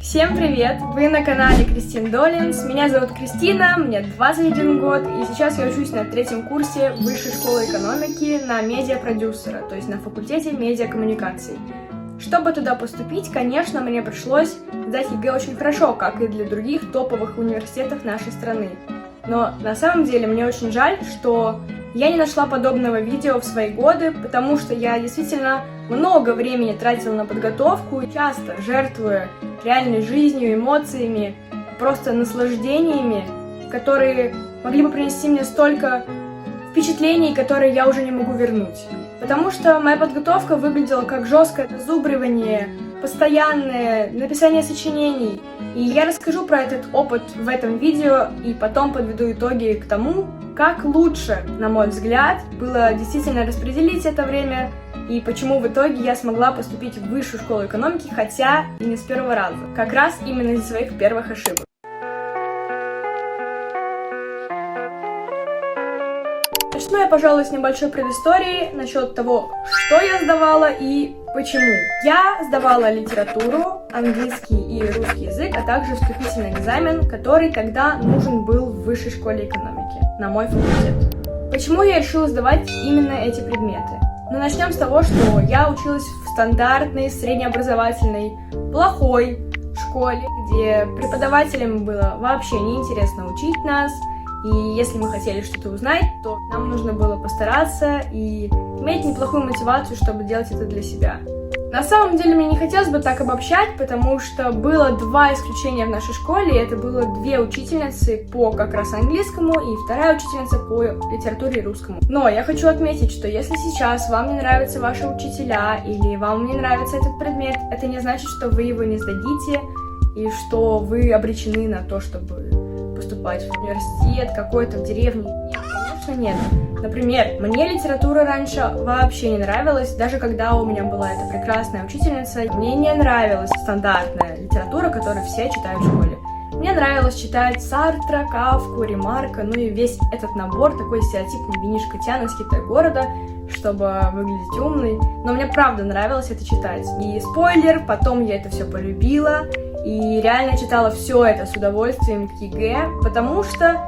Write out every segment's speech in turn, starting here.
Всем привет! Вы на канале Кристин Долинс. Меня зовут Кристина, мне 21 год, и сейчас я учусь на третьем курсе Высшей школы экономики на медиапродюсера, то есть на факультете медиакоммуникаций. Чтобы туда поступить, конечно, мне пришлось сдать ЕГЭ очень хорошо, как и для других топовых университетов нашей страны. Но на самом деле мне очень жаль, что я не нашла подобного видео в свои годы, потому что я действительно много времени тратила на подготовку, часто жертвуя реальной жизнью, эмоциями, просто наслаждениями, которые могли бы принести мне столько впечатлений, которые я уже не могу вернуть. Потому что моя подготовка выглядела как жесткое зазубривание, постоянное написание сочинений. И я расскажу про этот опыт в этом видео и потом подведу итоги к тому, как лучше, на мой взгляд, было действительно распределить это время и почему в итоге я смогла поступить в Высшую школу экономики, хотя и не с первого раза. Как раз именно из-за своих первых ошибок. Начну я, пожалуй, с небольшой предыстории насчет того, что я сдавала и почему. Я сдавала литературу, английский и русский язык, а также вступительный экзамен, который тогда нужен был в Высшей школе экономики, на мой факультет. Почему я решила сдавать именно эти предметы? Ну, начнем с того, что я училась в стандартной, среднеобразовательной, плохой школе, где преподавателям было вообще неинтересно учить нас, и если мы хотели что-то узнать, то нам нужно было постараться и иметь неплохую мотивацию, чтобы делать это для себя. На самом деле мне не хотелось бы так обобщать, потому что было два исключения в нашей школе, это было две учительницы по как раз английскому и вторая учительница по литературе и русскому. Но я хочу отметить, что если сейчас вам не нравятся ваши учителя или вам не нравится этот предмет, это не значит, что вы его не сдадите и что вы обречены на то, чтобы поступать в университет какой-то в деревне. Нет, конечно, нет. Например, мне литература раньше вообще не нравилась, даже когда у меня была эта прекрасная учительница, мне не нравилась стандартная литература, которую все читают в школе. Мне нравилось читать Сартра, Кафку, Ремарка, ну и весь этот набор, такой стереотипный винишко тян из Китай-города, чтобы выглядеть умной. Но мне правда нравилось это читать. И спойлер, потом я это все полюбила и реально читала все это с удовольствием к ЕГЭ, потому что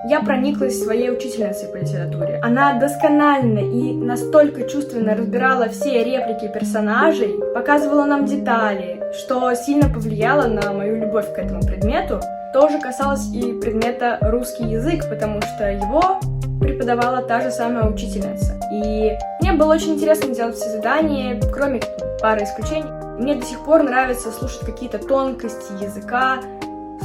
я прониклась своей учительницей по литературе. Она досконально и настолько чувственно разбирала все реплики персонажей, показывала нам детали, что сильно повлияло на мою любовь к этому предмету. Тоже касалось и предмета русский язык, потому что его преподавала та же самая учительница. И мне было очень интересно делать все задания, кроме пары исключений. Мне до сих пор нравится слушать какие-то тонкости языка,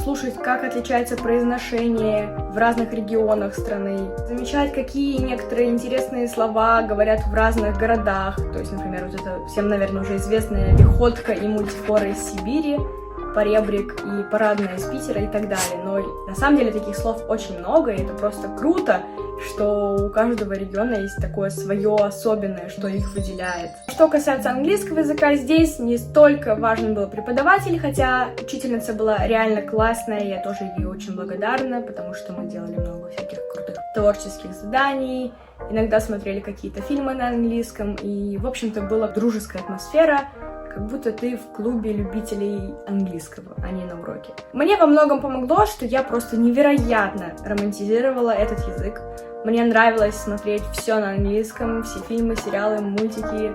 слушать, как отличается произношение в разных регионах страны, замечать, какие некоторые интересные слова говорят в разных городах. То есть, например, вот это всем, наверное, уже известная Лихотка и мультифора из Сибири, поребрик и парадная из Питера и так далее. Но на самом деле таких слов очень много, и это просто круто, что у каждого региона есть такое свое особенное, что их выделяет. Что касается английского языка, здесь не столько важен был преподаватель, хотя учительница была реально классная, я тоже ей очень благодарна, потому что мы делали много всяких крутых творческих заданий, иногда смотрели какие-то фильмы на английском, и, в общем-то, была дружеская атмосфера, как будто ты в клубе любителей английского, а не на уроке. Мне во многом помогло, что я просто невероятно романтизировала этот язык. Мне нравилось смотреть все на английском, все фильмы, сериалы, мультики.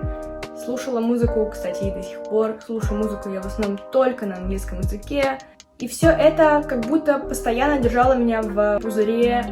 Слушала музыку, кстати, и до сих пор. Слушаю музыку я в основном только на английском языке. И все это как будто постоянно держало меня в пузыре,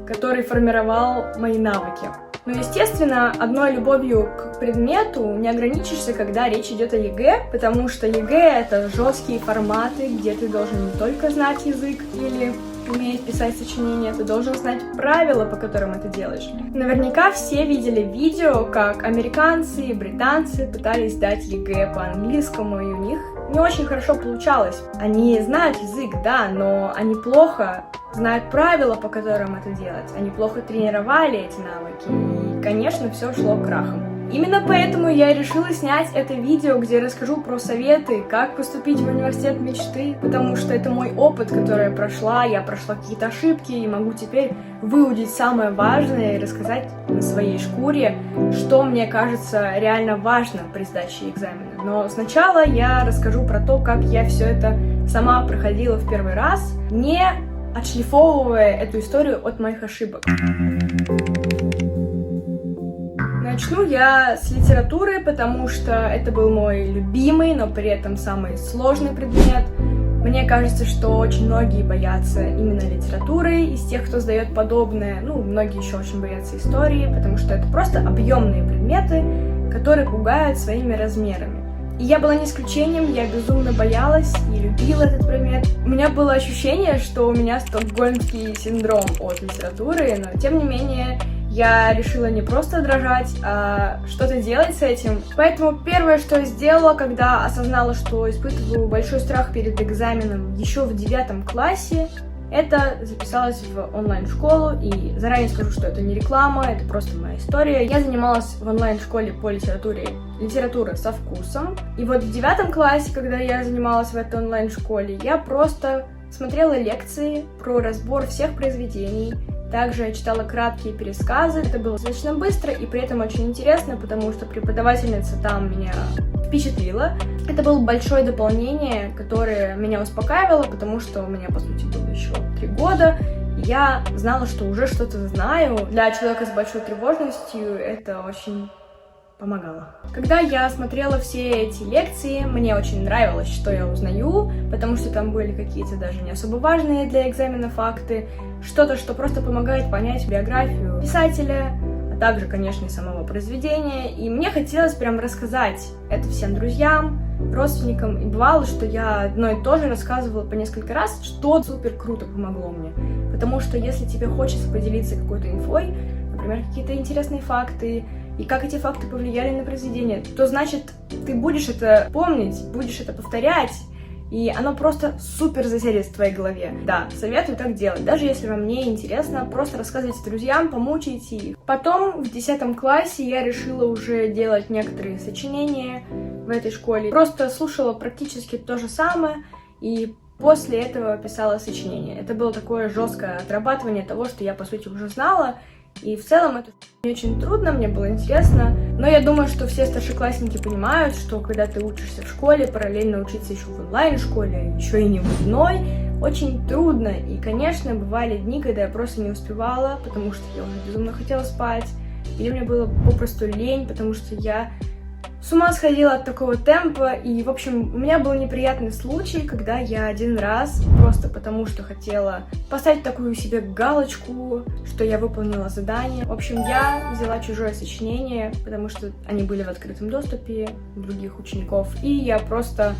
который формировал мои навыки. Но, естественно, одной любовью к предмету не ограничишься, когда речь идет о ЕГЭ, потому что ЕГЭ — это жесткие форматы, где ты должен не только знать язык или уметь писать сочинения, ты должен знать правила, по которым это делаешь. Наверняка все видели видео, как американцы и британцы пытались сдать ЕГЭ по английскому, и у них не очень хорошо получалось. Они знают язык, да, но они плохо знают правила, по которым это делать. Они плохо тренировали эти навыки, и, конечно, все шло крахом. Именно поэтому я решила снять это видео, где я расскажу про советы, как поступить в университет мечты, потому что это мой опыт, который я прошла какие-то ошибки, и могу теперь выудить самое важное и рассказать на своей шкуре, что мне кажется реально важно при сдаче экзамена. Но сначала я расскажу про то, как я все это сама проходила в первый раз, не отшлифовывая эту историю от моих ошибок. Начну я с литературы, потому что это был мой любимый, но при этом самый сложный предмет. Мне кажется, что очень многие боятся именно литературы из тех, кто сдает подобное. Многие еще очень боятся истории, потому что это просто объемные предметы, которые пугают своими размерами. И я была не исключением, я безумно боялась и любила этот предмет. У меня было ощущение, что у меня стокгольмский синдром от литературы, но тем не менее я решила не просто дрожать, а что-то делать с этим. Поэтому первое, что я сделала, когда осознала, что испытываю большой страх перед экзаменом еще в 9 классе, это записалась в онлайн-школу, и заранее скажу, что это не реклама, это просто моя история. Я занималась в онлайн-школе по литература со вкусом. И вот в 9 классе, когда я занималась в этой онлайн-школе, я просто смотрела лекции про разбор всех произведений. Также я читала краткие пересказы. Это было достаточно быстро и при этом очень интересно, потому что преподавательница там меня впечатлила. Это было большое дополнение, которое меня успокаивало, потому что у меня, по сути, было еще 3 года. Я знала, что уже что-то знаю. Для человека с большой тревожностью это очень помогало. Когда я смотрела все эти лекции, мне очень нравилось, что я узнаю, потому что там были какие-то даже не особо важные для экзамена факты, что-то, что просто помогает понять биографию писателя, а также, конечно, и самого произведения. И мне хотелось прям рассказать это всем друзьям, родственникам. И бывало, что я одно и то же рассказывала по несколько раз, что супер круто помогло мне. Потому что если тебе хочется поделиться какой-то инфой, например, какие-то интересные факты, и как эти факты повлияли на произведение, то значит, ты будешь это помнить, будешь это повторять, и оно просто супер засядет в твоей голове. Да, советую так делать. Даже если вам не интересно, просто рассказывайте друзьям, помучайте их. Потом в 10 классе я решила уже делать некоторые сочинения в этой школе. Просто слушала практически то же самое, и после этого писала сочинение. Это было такое жесткое отрабатывание того, что я, по сути, уже знала. И в целом это не очень трудно, мне было интересно. Но я думаю, что все старшеклассники понимают, что когда ты учишься в школе, параллельно учиться еще в онлайн-школе, еще и не в одной, очень трудно. И, конечно, бывали дни, когда я просто не успевала, потому что я уже безумно хотела спать. Или мне было попросту лень, потому что я с ума сходила от такого темпа. И, в общем, у меня был неприятный случай, когда я один раз, просто потому что хотела поставить такую себе галочку, что я выполнила задание. В общем, я взяла чужое сочинение, потому что они были в открытом доступе у других учеников, и я просто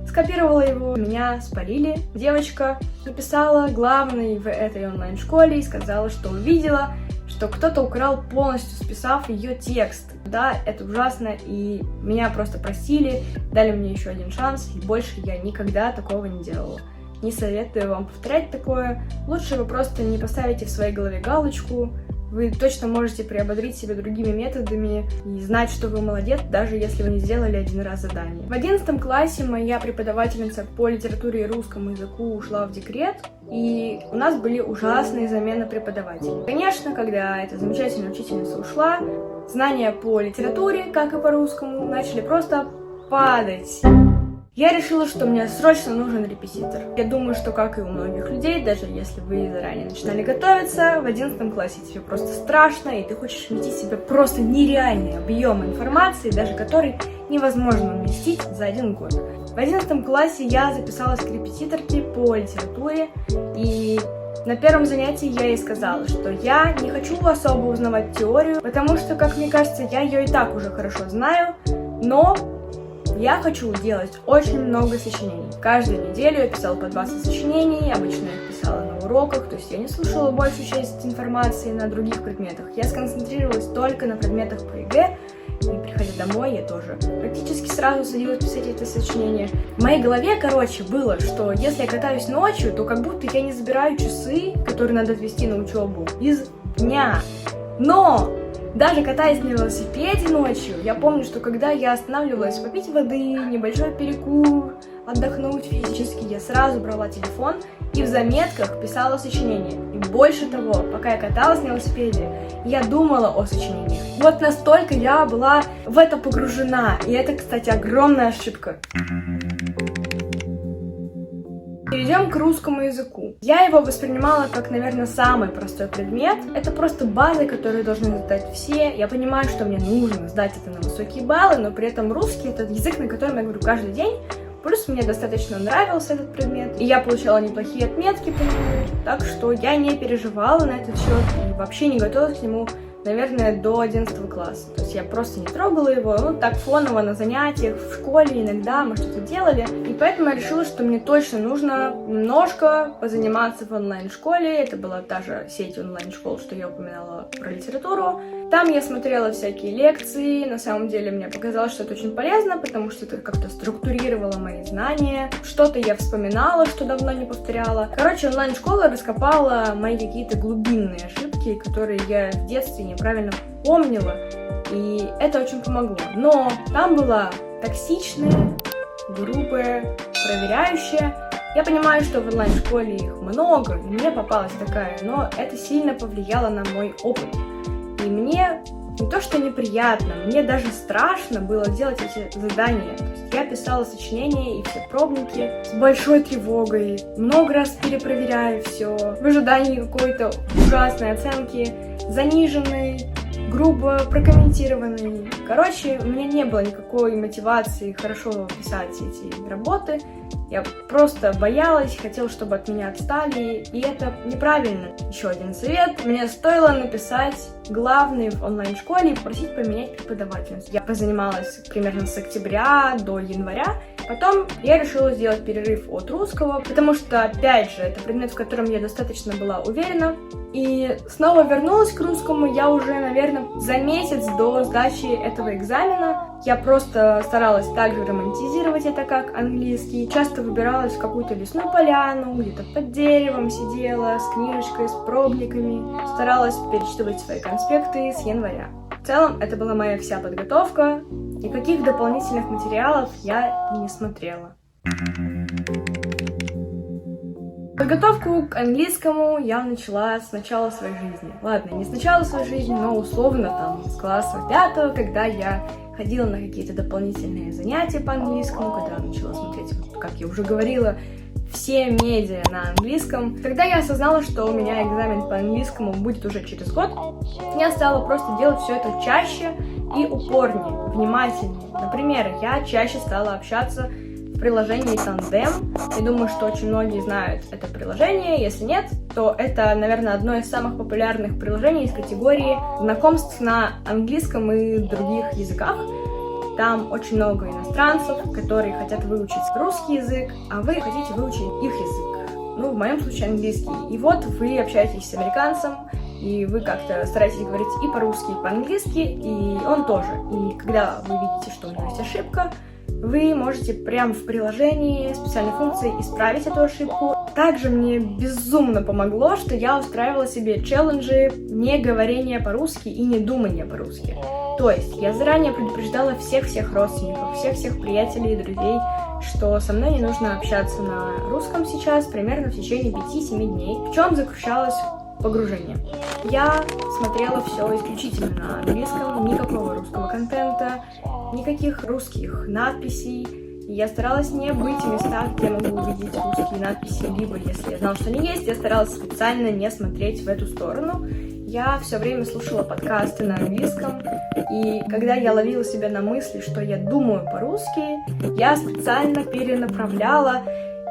скопировала его. Меня спалили. Девочка написала главной в этой онлайн-школе и сказала, что увидела, что кто-то украл, полностью списав ее текст. Да, это ужасно, и меня просто простили, дали мне еще один шанс, и больше я никогда такого не делала. Не советую вам повторять такое. Лучше вы просто не поставите в своей голове галочку. Вы точно можете приободрить себя другими методами и знать, что вы молодец, даже если вы не сделали один раз задание. В 11 классе моя преподавательница по литературе и русскому языку ушла в декрет, и у нас были ужасные замены преподавателей. Конечно, когда эта замечательная учительница ушла, знания по литературе, как и по русскому, начали просто падать. Я решила, что мне срочно нужен репетитор. Я думаю, что, как и у многих людей, даже если вы заранее начинали готовиться, в 11 классе тебе просто страшно, и ты хочешь вместить в себя просто нереальный объем информации, даже который невозможно уместить за 1 год. В 11 классе я записалась к репетиторке по литературе, и на первом занятии я ей сказала, что я не хочу особо узнавать теорию, потому что, как мне кажется, я ее и так уже хорошо знаю, но я хочу делать очень много сочинений. Каждую неделю я писала по 20 сочинений, обычно я их писала на уроках, то есть я не слушала большую часть информации на других предметах. Я сконцентрировалась только на предметах по ЕГЭ, и приходя домой, я тоже практически сразу садилась писать это сочинение. В моей голове, было, что если я катаюсь ночью, то как будто я не забираю часы, которые надо отвести на учебу, из дня. Но даже катаясь на велосипеде ночью, я помню, что когда я останавливалась попить воды, небольшой перекур, отдохнуть физически, я сразу брала телефон и в заметках писала сочинение. И больше того, пока я каталась на велосипеде, я думала о сочинениях. Вот настолько я была в это погружена. И это, кстати, огромная ошибка. Перейдем к русскому языку. Я его воспринимала как, наверное, самый простой предмет. Это просто базы, которые должны сдать все. Я понимаю, что мне нужно сдать это на высокие баллы, но при этом русский — это язык, на котором я говорю каждый день. Плюс мне достаточно нравился этот предмет, и я получала неплохие отметки по нему, так что я не переживала на этот счет и вообще не готовилась к нему, наверное, до 11 класса. То есть я просто не трогала его, ну так фоново на занятиях, в школе иногда мы что-то делали. И поэтому я решила, что мне точно нужно немножко позаниматься в онлайн-школе. Это была та же сеть онлайн-школ, что я упоминала про литературу. Там я смотрела всякие лекции, на самом деле мне показалось, что это очень полезно, потому что это как-то структурировало мои знания. Что-то я вспоминала, что давно не повторяла. Короче, онлайн-школа раскопала мои какие-то глубинные ошибки, которые я в детстве неправильно помнила, и это очень помогло. Но там была токсичная, грубая, проверяющая. Я понимаю, что в онлайн-школе их много, и мне попалась такая, но это сильно повлияло на мой опыт. И мне не то что неприятно, мне даже страшно было делать эти задания. То есть я писала сочинения и все пробники с большой тревогой, много раз перепроверяя все, в ожидании какой-то ужасной оценки, заниженной, грубо прокомментированной. Короче, у меня не было никакой мотивации хорошо писать эти работы. Я просто боялась, хотела, чтобы от меня отстали, и это неправильно. Еще один совет. Мне стоило написать главный в онлайн-школе и попросить поменять преподавательницу. Я позанималась примерно с октября до января. Потом я решила сделать перерыв от русского, потому что, опять же, это предмет, в котором я достаточно была уверена. И снова вернулась к русскому я уже, наверное, за месяц до сдачи этого экзамена. Я просто старалась также романтизировать это как английский. Часто выбиралась в какую-то лесную поляну, где-то под деревом сидела, с книжечкой, с пробниками. Старалась перечитывать свои конспекты с января. В целом, это была моя вся подготовка. Никаких дополнительных материалов я и не смотрела. Подготовку к английскому я начала с начала своей жизни. Ладно, не с начала своей жизни, но условно там с класса 5, когда я ходила на какие-то дополнительные занятия по английскому, когда начала смотреть, как я уже говорила, все медиа на английском. Когда я осознала, что у меня экзамен по английскому будет уже через год, я стала просто делать все это чаще и упорнее, внимательнее. Например, я чаще стала общаться в приложении Tandem. Я думаю, что очень многие знают это приложение. Если нет, то это, наверное, одно из самых популярных приложений из категории знакомств на английском и других языках. Там очень много иностранцев, которые хотят выучить русский язык, а вы хотите выучить их язык. Ну, в моем случае английский. И вот вы общаетесь с американцем, и вы как-то стараетесь говорить и по-русски, и по-английски, и он тоже. И когда вы видите, что у него есть ошибка, вы можете прямо в приложении специальной функции исправить эту ошибку. Также мне безумно помогло, что я устраивала себе челленджи не говорения по-русски и не думания по-русски. То есть я заранее предупреждала всех-всех родственников, всех-всех приятелей и друзей, что со мной не нужно общаться на русском сейчас примерно в течение 5-7 дней. В чем заключалось погружение? Я смотрела все исключительно на английском, никакого русского контента, никаких русских надписей. Я старалась не быть в местах, где могу увидеть русские надписи, либо, если я знала, что они есть, я старалась специально не смотреть в эту сторону. Я все время слушала подкасты на английском, и когда я ловила себя на мысли, что я думаю по-русски, я специально перенаправляла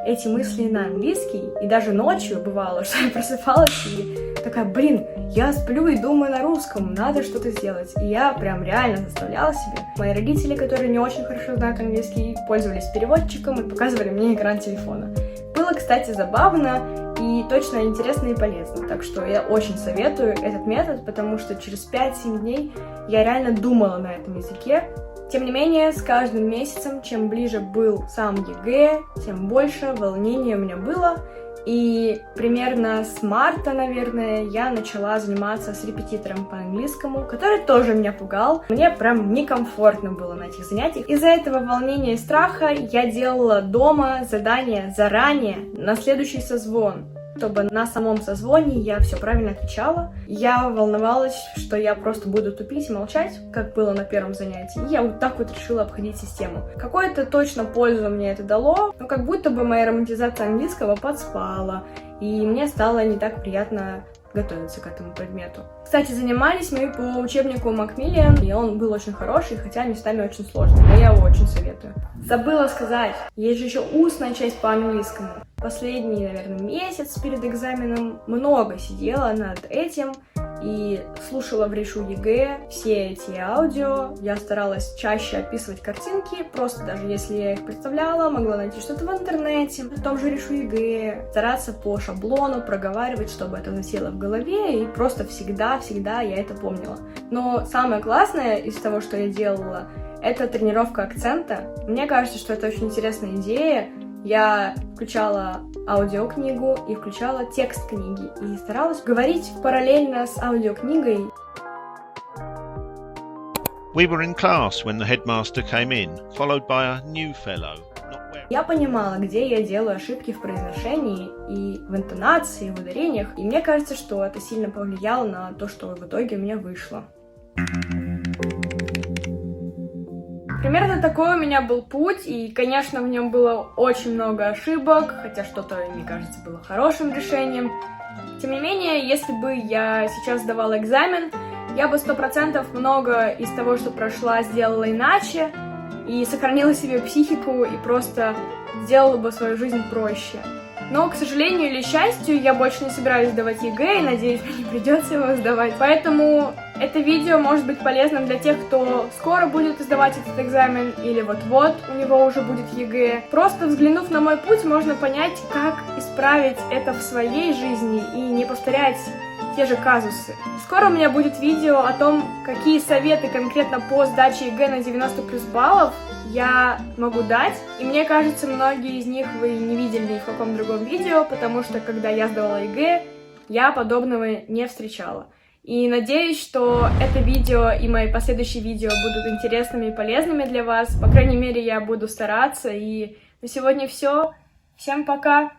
эти мысли на английский, и даже ночью бывало, что я просыпалась и такая, блин, я сплю и думаю на русском, надо что-то сделать. И я прям реально заставляла себя. Мои родители, которые не очень хорошо знают английский, пользовались переводчиком и показывали мне экран телефона. Было, кстати, забавно и точно интересно и полезно. Так что я очень советую этот метод, потому что через 5-7 дней я реально думала на этом языке. Тем не менее, с каждым месяцем, чем ближе был сам ЕГЭ, тем больше волнения у меня было. И примерно с марта, наверное, я начала заниматься с репетитором по английскому, который тоже меня пугал. Мне прям некомфортно было на этих занятиях. Из-за этого волнения и страха я делала дома задания заранее на следующий созвон. чтобы на самом созвоне я все правильно отвечала. Я волновалась, что я просто буду тупить и молчать, как было на первом занятии. И я вот так вот решила обходить систему. Какую-то точно пользу мне это дало, но как будто бы моя романтизация английского подспала, и мне стало не так приятно готовиться к этому предмету. Кстати, занимались мы по учебнику Макмиллиан, и он был очень хороший, хотя местами очень сложный, но я его очень советую. Забыла сказать, есть же еще устная часть по английскому. Последний, наверное, месяц перед экзаменом много сидела над этим и слушала в Решу ЕГЭ все эти аудио. Я старалась чаще описывать картинки, просто даже если я их представляла, могла найти что-то в интернете, в том же Решу ЕГЭ, стараться по шаблону проговаривать, чтобы это засело в голове, и просто всегда я это помнила. Но самое классное из того, что я делала, это тренировка акцента. Мне кажется, что это очень интересная идея. Я включала аудиокнигу и включала текст книги и старалась говорить параллельно с аудиокнигой. We were in class when the headmaster came in, followed by a new fellow. Я понимала, где я делаю ошибки в произношении и в интонации, и в ударениях, и мне кажется, что это сильно повлияло на то, что в итоге у меня вышло. Примерно такой у меня был путь, и, конечно, в нем было очень много ошибок, хотя что-то, мне кажется, было хорошим решением. Тем не менее, если бы я сейчас сдавала экзамен, я бы 100% много из того, что прошла, сделала иначе, и сохранила себе психику, и просто сделала бы свою жизнь проще. Но, к сожалению или счастью, я больше не собираюсь сдавать ЕГЭ, и, надеюсь, мне не придется его сдавать. Поэтому это видео может быть полезным для тех, кто скоро будет сдавать этот экзамен, или вот-вот у него уже будет ЕГЭ. Просто взглянув на мой путь, можно понять, как исправить это в своей жизни и не повторять те же казусы. Скоро у меня будет видео о том, какие советы конкретно по сдаче ЕГЭ на 90+ баллов я могу дать. И мне кажется, многие из них вы не видели ни в каком другом видео, потому что когда я сдавала ЕГЭ, я подобного не встречала. И надеюсь, что это видео и мои последующие видео будут интересными и полезными для вас. По крайней мере, я буду стараться. И на сегодня все. Всем пока!